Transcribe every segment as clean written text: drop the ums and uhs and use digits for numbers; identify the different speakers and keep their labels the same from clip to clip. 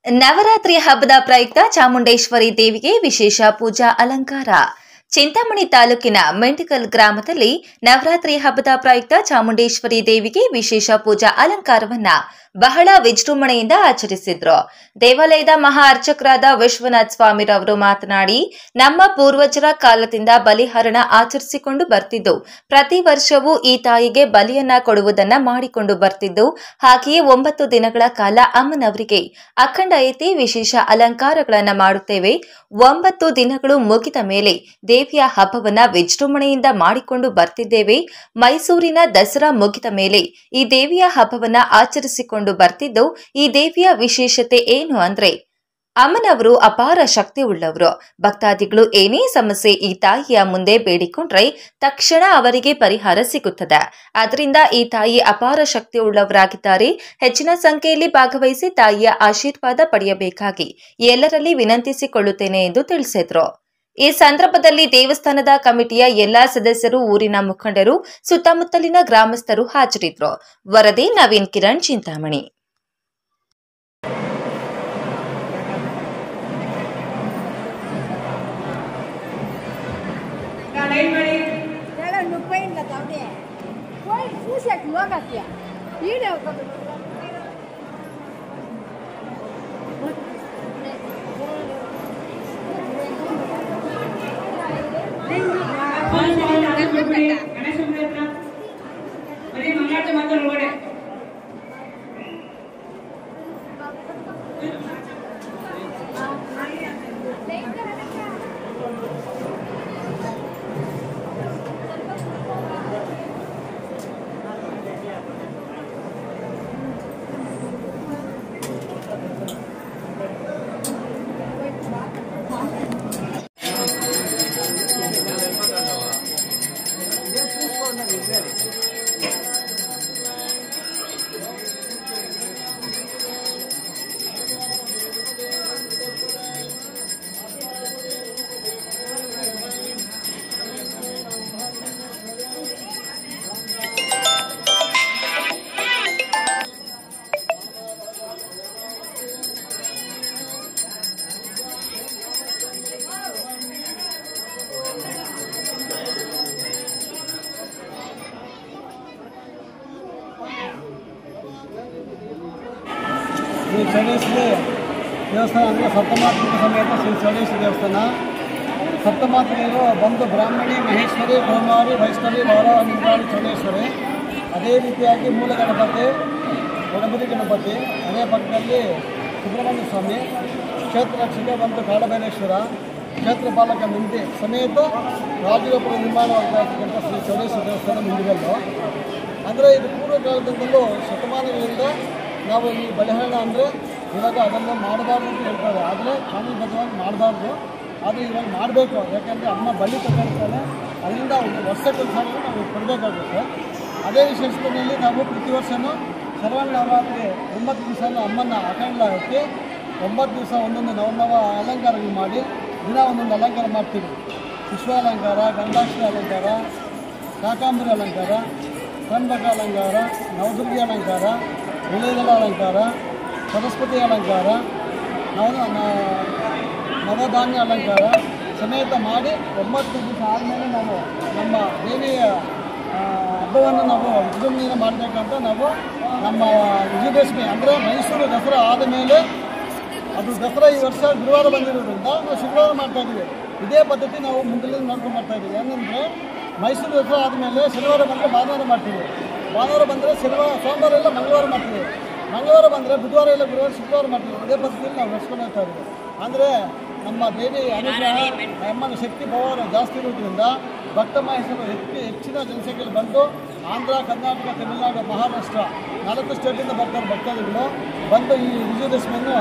Speaker 1: ನವರಾತ್ರಿ ಹಬ್ಬದ ಪ್ರಯುಕ್ತ ಚಾಮುಂಡೇಶ್ವರಿ ದೇವಿಗೆ ವಿಶೇಷ ಪೂಜಾ ಅಲಂಕಾರ. ಚಿಂತಾಮಣಿ ತಾಲೂಕಿನ ಮೆಂಡಿಕಲ್ ಗ್ರಾಮದಲ್ಲಿ ನವರಾತ್ರಿ ಹಬ್ಬದ ಪ್ರಯುಕ್ತ ಚಾಮುಂಡೇಶ್ವರಿ ದೇವಿಗೆ ವಿಶೇಷ ಪೂಜಾ ಅಲಂಕಾರವನ್ನ ಬಹಳ ವಿಜೃಂಭಣೆಯಿಂದ ಆಚರಿಸಿದ್ರು. ದೇವಾಲಯದ ಮಹಾ ಅರ್ಚಕರಾದ ವಿಶ್ವನಾಥ ಸ್ವಾಮಿರವರು ಮಾತನಾಡಿ, ನಮ್ಮ ಪೂರ್ವಜರ ಕಾಲದಿಂದ ಬಲಿಹರಣ ಆಚರಿಸಿಕೊಂಡು ಬರ್ತಿದ್ದು, ಪ್ರತಿ ವರ್ಷವೂ ಈ ತಾಯಿಗೆ ಬಲಿಯನ್ನ ಕೊಡುವುದನ್ನ ಮಾಡಿಕೊಂಡು ಬರ್ತಿದ್ದು, ಹಾಗೆಯೇ 9 ದಿನಗಳ ಕಾಲ ಅಮ್ಮನವರಿಗೆ ಅಖಂಡ ಎತ್ತಿ ವಿಶೇಷ ಅಲಂಕಾರಗಳನ್ನ ಮಾಡುತ್ತೇವೆ. 9 ದಿನಗಳು ಮುಗಿದ ಮೇಲೆ ದೇವಿಯ ಹಬ್ಬವನ್ನ ವಿಜೃಂಭಣೆಯಿಂದ ಮಾಡಿಕೊಂಡು ಬರ್ತಿದ್ದೇವೆ. ಮೈಸೂರಿನ ದಸರಾ ಮುಗಿದ ಮೇಲೆ ಈ ದೇವಿಯ ಹಬ್ಬವನ್ನ ಆಚರಿಸಿಕೊಂಡು ಬರ್ತಿದ್ದು, ಈ ದೇವಿಯ ವಿಶೇಷತೆ ಏನು ಅಂದ್ರೆ, ಅಮ್ಮನವರು ಅಪಾರ ಶಕ್ತಿ ಉಳ್ಳವರು. ಭಕ್ತಾದಿಗಳು ಏನೇ ಸಮಸ್ಯೆ ಈ ತಾಯಿಯ ಮುಂದೆ ಬೇಡಿಕೊಂಡ್ರೆ ತಕ್ಷಣ ಅವರಿಗೆ ಪರಿಹಾರ ಸಿಗುತ್ತದೆ. ಆದ್ದರಿಂದ ಈ ತಾಯಿ ಅಪಾರ ಶಕ್ತಿ ಉಳ್ಳವರಾಗಿದ್ದಾರೆ. ಹೆಚ್ಚಿನ ಸಂಖ್ಯೆಯಲ್ಲಿ ಭಾಗವಹಿಸಿ ತಾಯಿಯ ಆಶೀರ್ವಾದ ಪಡೆಯಬೇಕಾಗಿ ಎಲ್ಲರಲ್ಲಿ ವಿನಂತಿಸಿಕೊಳ್ಳುತ್ತೇನೆ ಎಂದು ತಿಳಿಸಿದ್ರು. ಈ ಸಂದರ್ಭದಲ್ಲಿ ದೇವಸ್ಥಾನದ ಕಮಿಟಿಯ ಎಲ್ಲಾ ಸದಸ್ಯರು, ಊರಿನ ಮುಖಂಡರು, ಸುತ್ತಮುತ್ತಲಿನ ಗ್ರಾಮಸ್ಥರು ಹಾಜರಿದ್ದರು. ವರದಿ ನವೀನ್ ಕಿರಣ್, ಚಿಂತಾಮಣಿ.
Speaker 2: ಶ್ರೀ ಚೌಡೇಶ್ವರಿ ದೇವಸ್ಥಾನ ಅಂದರೆ ಸಪ್ತಮಾತೃಕ ಸಮೇತ ಶ್ರೀ ಚೌಡೇಶ್ವರಿ ದೇವಸ್ಥಾನ. ಸಪ್ತಮಾತೃಕೆಯರು ಬಂದು ಬ್ರಾಹ್ಮಣಿ, ಮಹೇಶ್ವರಿ, ಕೌಮಾರಿ, ವೈಷ್ಣವಿ, ವಾರಾಹ, ನಿಂದ್ರಾಣಿ, ಚೌಡೇಶ್ವರಿ. ಅದೇ ರೀತಿಯಾಗಿ ಮೂಲ ಗಣಪತಿ, ಗಣಪತಿ ಗಣಪತಿ, ಅದೇ ಪಕ್ಕದಲ್ಲಿ ಸುಬ್ರಹ್ಮಣ್ಯ ಸ್ವಾಮಿ, ಕ್ಷೇತ್ರ ರಕ್ಷಕ ಬಂದು ಕಾಡಭೈರೇಶ್ವರ, ಕ್ಷೇತ್ರ ಪಾಲಕ ನಂದಿ ಸಮೇತ ರಾಜಗೋಪುರ ನಿರ್ಮಾಣವಾಗತಕ್ಕಂಥ ಶ್ರೀ ಚೌಡೇಶ್ವರಿ ದೇವಸ್ಥಾನ ಮುಂದಿಗಲ್ಲು. ಅಂದರೆ ಇದು ಪೂರ್ವಕಾಲದಿಂದಲೂ ಶತಮಾನಗಳಿಂದ ನಾವು ಈ ಬಲಿಹರಣ ಅಂದರೆ ಇವಾಗ ಅದನ್ನು ಮಾಡಬಾರ್ದು ಅಂತ ಹೇಳ್ತಾರೆ. ಆದರೆ ಕಾನೂನುಬದ್ಧವಾಗಿ ಮಾಡಬಾರ್ದು, ಆದರೆ ಇವಾಗ ಮಾಡಬೇಕು. ಯಾಕೆಂದರೆ ಅಮ್ಮ ಬಲಿ ತಗೊಂಡಿರ್ತಾನೆ, ಅಲ್ಲಿಂದ ಒಂದು ವರ್ಷಕ್ಕೊಂದ್ಸಾರಿ ನಾವು ಕೊಡಬೇಕಾಗುತ್ತೆ. ಅದೇ ವಿಶೇಷತೆಯಲ್ಲಿ ನಾವು ಪ್ರತಿ ವರ್ಷವೂ ಶರವಣ ನವರಾತ್ರಿ 9 ದಿವಸನೂ ಅಮ್ಮನ ಅಖಂಡ ಎತ್ತಿ 9 ದಿವಸ ಒಂದೊಂದು ನವನವ ಅಲಂಕಾರಗಳು ಮಾಡಿ ದಿನ ಒಂದೊಂದು ಅಲಂಕಾರ ಮಾಡ್ತೀವಿ. ವಿಶ್ವಾಲಂಕಾರ, ಗಂಧಾಕ್ಷರ ಅಲಂಕಾರ, ಕಾಕಾಂಬರಿ ಅಲಂಕಾರ, ಕಣ್ಬಕ ಅಲಂಕಾರ, ನವದುರ್ಗಿ ಅಲಂಕಾರ, ವಿಳೆದೆಲೆ ಅಲಂಕಾರ, ಸರಸ್ವತಿ ಅಲಂಕಾರ, ನವಧಾನ್ಯ ಅಲಂಕಾರ ಸಮೇತ ಮಾಡಿ 9 ದಿವಸ ಆದಮೇಲೆ ನಾವು ನಮ್ಮ ದೇವಿಯ ಹಬ್ಬವನ್ನು ನಾವು ವಿಜೃಂಭಣೆಯಿಂದ ಮಾಡಬೇಕಂತ ನಾವು ನಮ್ಮ ವಿಜಯದಶಮಿ ಅಂದರೆ ಮೈಸೂರು ದಸರಾ ಆದ ಮೇಲೆ, ಅದು ದಸರಾ ಈ ವರ್ಷ ಗುರುವಾರ ಬಂದಿರೋದ್ರಿಂದ ನಾವು ಶುಕ್ರವಾರ ಮಾಡ್ತಾಯಿದ್ದೀವಿ. ಇದೇ ಪದ್ಧತಿ ನಾವು ಮುಂದೆ ನೋಡ್ಕೊಂಡು ಬರ್ತಾಯಿದ್ದೀವಿ. ಏನಂದರೆ ಮೈಸೂರು ದಸರಾ ಆದಮೇಲೆ ಶನಿವಾರ ಬಂದರೆ ಭಾನುವಾರ ಮಾಡ್ತೀವಿ, ಭಾನುವಾರ ಬಂದರೆ ಸೋಮವಾರ ಎಲ್ಲ ಮಂಗಳವಾರ ಮಾಡ್ತೀವಿ, ಮಂಗಳವಾರ ಬಂದರೆ ಬುಧವಾರ ಇಲ್ಲ ಗುರುವಾರ ಶುಕ್ರವಾರ ಮಾಡ್ತೀವಿ. ಇದೇ ಪದ್ಧತಿಯಲ್ಲಿ ನಾವು ನಡೆಸ್ಕೊಂಡು ಹೋಗ್ತಾ ಇದ್ದೀವಿ. ಅಂದರೆ ನಮ್ಮ ದೇವಿ ಅನುಗ್ರಹ, ಅಮ್ಮನ ಶಕ್ತಿ ಪವರ್ ಜಾಸ್ತಿ ಇರೋದ್ರಿಂದ ಭಕ್ತ ಮಹೇಶ್ವರ ಹೆಚ್ಚಿನ ಜನಸಂಖ್ಯೆಯಲ್ಲಿ ಬಂದು ಆಂಧ್ರ, ಕರ್ನಾಟಕ, ತಮಿಳುನಾಡು, ಮಹಾರಾಷ್ಟ್ರ 4 ಸ್ಟೇಟಿಂದ ಬರ್ತಾರೆ ಭಕ್ತಾದಿಗಳು. ಬಂದು ಈ ವಿಜಯದಶಮಿಯನ್ನು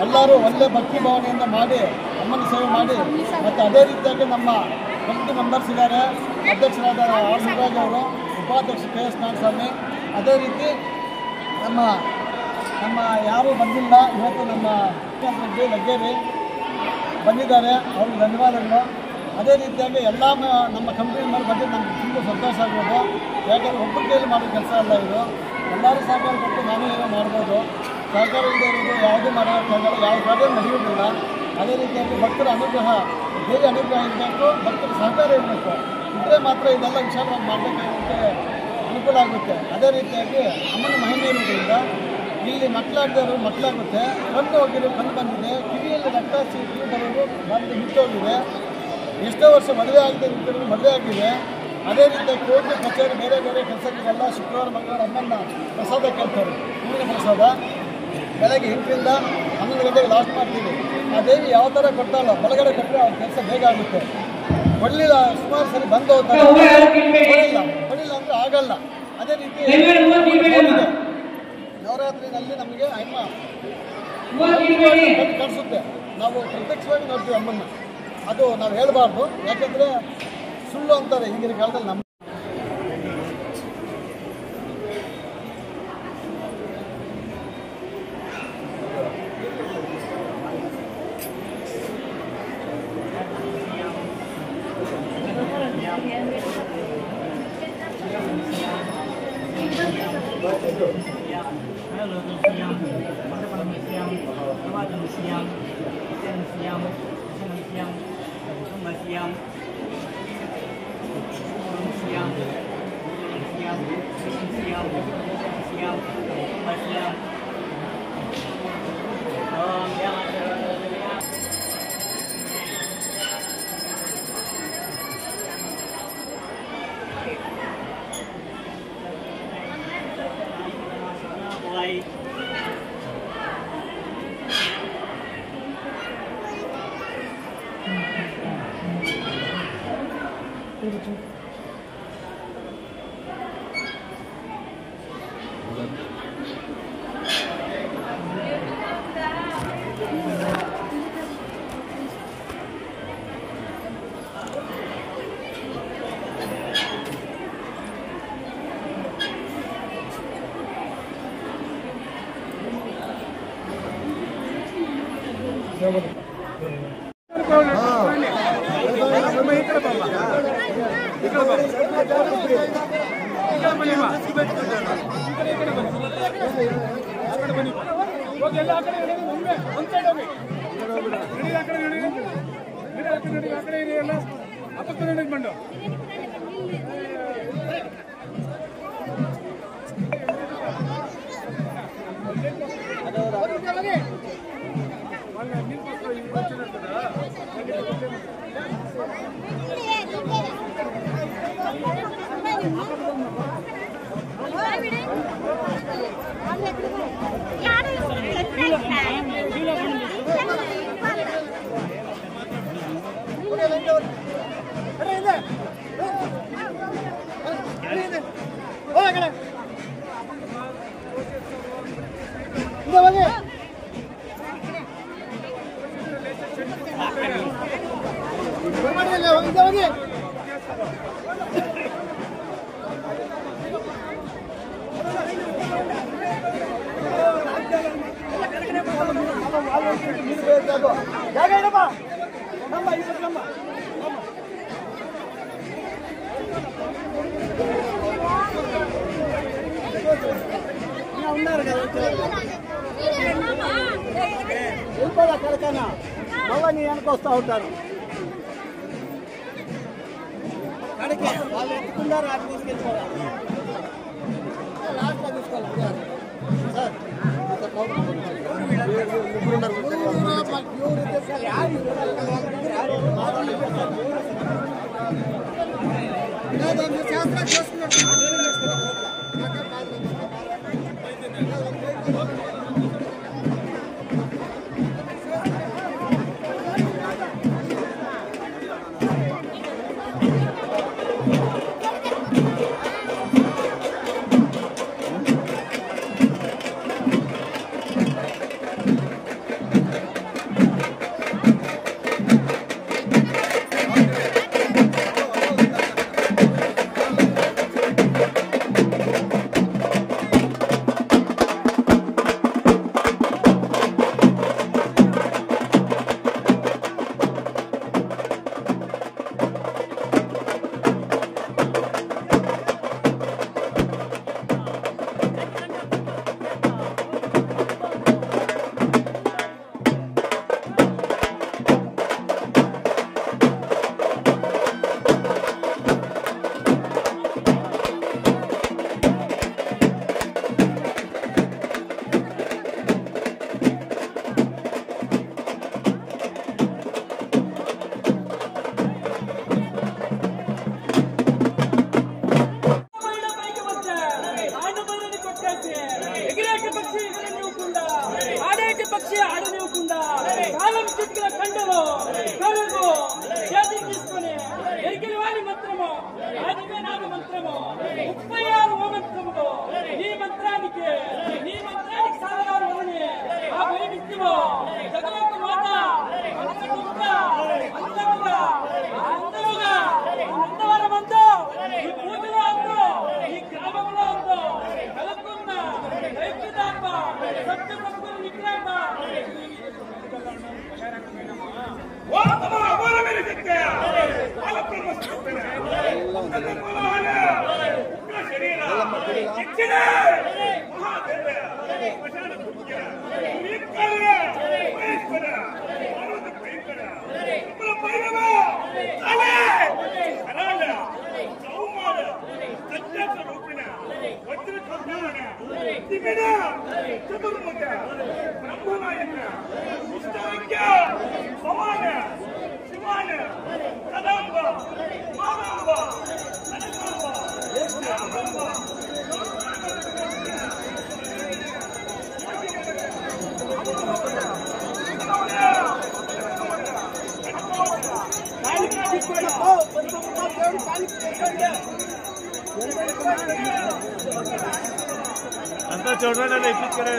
Speaker 2: ಎಲ್ಲರೂ ಒಳ್ಳೆ ಭಕ್ತಿ ಭಾವನೆಯಿಂದ ಮಾಡಿ ಅಮ್ಮನ ಸೇವೆ ಮಾಡಿ, ಮತ್ತು ಅದೇ ರೀತಿಯಾಗಿ ನಮ್ಮ ಕಮಿಟಿ ಮೆಂಬರ್ಸ್ ಇದ್ದಾರೆ. ಅಧ್ಯಕ್ಷರಾದ ಆರ್ ಮುರಾಜ್ ಅವರು, ಉಪಾಧ್ಯಕ್ಷ KS ನಾಗಸ್ವಾಮಿ, ಅದೇ ರೀತಿ ನಮ್ಮ ಯಾರೂ ಬಂದಿಲ್ಲ ಇವತ್ತು ನಮ್ಮ ಮುಖ್ಯಮಂತ್ರಿ ಲಗ್ಗೇರಿ ಬಂದಿದ್ದಾರೆ, ಅವ್ರಿಗೆ ಧನ್ಯವಾದಗಳು. ಅದೇ ರೀತಿಯಾಗಿ ಎಲ್ಲ ನಮ್ಮ ಕಂಪ್ನಿ ಮೇಲೆ ಬಗ್ಗೆ ನಮ್ಗೆ ತುಂಬ ಸಂತೋಷ ಆಗ್ಬೋದು. ಯಾಕಂದರೆ ಒಬ್ಬರ ಕೈಯಲ್ಲಿ ಮಾಡೋ ಕೆಲಸ ಅಲ್ಲ ಇದು. ಎಲ್ಲರೂ ಸಹಕಾರ ಕೊಟ್ಟು ನಾನೇ ಏನೋ ಮಾಡ್ಬೋದು. ಸಹಕಾರ ಇಲ್ಲದೆ ಇರೋದು ಯಾವುದೂ ಮಾಡೋಕ್ಕಾಗಲ್ಲ, ಯಾವ ಕಾರ್ಯ ನಡೆಯೋದಿಲ್ಲ. ಅದೇ ರೀತಿಯಾಗಿ ಭಕ್ತರ ಅನುಗ್ರಹ, ದೇವಿ ಅನುಗ್ರಹ ಇರಬೇಕು, ಭಕ್ತರ ಸಹಕಾರ ಇರಬೇಕು. ಇದ್ದರೆ ಮಾತ್ರ ಇದೆಲ್ಲ ವಿಶಾಲವಾಗಿ ಮಾಡಲಿಕ್ಕೆ ಅನುಕೂಲ ಆಗುತ್ತೆ. ಅದೇ ರೀತಿಯಾಗಿ ಅಮ್ಮನ ಮಹಿಮೆ ಇರೋದ್ರಿಂದ ಇಲ್ಲಿ ಮಕ್ಕಳಾಗದವರು ಮಕ್ಕಳಾಗುತ್ತೆ, ಕಣ್ಣು ಹೋಗಿರೋ ಕಣ್ಣು ಬಂದಿದೆ, ಕಿವಿಯಲ್ಲಿ ರಕ್ತ ಕಿವಿ ಬರೋದು ಬಂದು ನಿಂತೋಗಿದೆ. ಎಷ್ಟೋ ವರ್ಷ ಮದುವೆ ಆಗದೆ ನಿಂತಿರೋದು ಮದುವೆ ಆಗಿದೆ. ಅದೇ ರೀತಿಯಾಗಿ ಕೋರ್ಟ್ ಕಚೇರಿ ಬೇರೆ ಬೇರೆ ಕೆಲಸಗಳಿಗೆಲ್ಲ ಶುಕ್ರವಾರ ಮಂಗಳವಾರ ಅಮ್ಮನ ಪ್ರಸಾದ ಕೇಳ್ತಾರೆ. ಹೂವಿನ ಪ್ರಸಾದ ಬೆಳಗ್ಗೆ 8ರಿಂದ 11 ಗಂಟೆಗೆ ಲಾಸ್ಟ್ ಮಾಡ್ತೀವಿ. ಆ ದೇವಿ ಯಾವ ಥರ ಕೊಡ್ತಾರೋ ಒಳಗಡೆ ಕೊಟ್ಟರೆ ಅವ್ರ ಕೆಲಸ ಬೇಗ ಆಗುತ್ತೆ. ಕೊಡಲಿಲ್ಲ ಸುಮಾರು ಸರಿ ಬಂದು ಹೋಗ್ತಾರೆ, ಕೊಡಲಿಲ್ಲ ಅಂದರೆ ಆಗಲ್ಲ. ಅದೇ ರೀತಿ ನವರಾತ್ರಿನಲ್ಲಿ ನಮಗೆ ಅಮ್ಮ ಕಳಿಸುತ್ತೆ. ನಾವು ಪ್ರತ್ಯಕ್ಷವಾಗಿ ನೋಡ್ತೀವಿ ಅಮ್ಮನ್ನ. ಅದು ನಾವು ಹೇಳಬಾರ್ದು, ಯಾಕೆಂದರೆ ಸುಳ್ಳು ಅಂತಾರೆ ಈಗಿನ ಕಾಲದಲ್ಲಿ. ನಮ್ಮ మళ్ళీ నీ వెనక వస్తూ ఉంటారు. కడికే వాళ్ళు ఎత్తుకున్నారు, అటు తీసుకెళ్ళిపోవాలి. లాస్ట్లో తీసుకోవాలి సార్. శాస్త్రం చేసుకున్నట్టు
Speaker 3: అంతా చూడండి ఎక్కించుకునే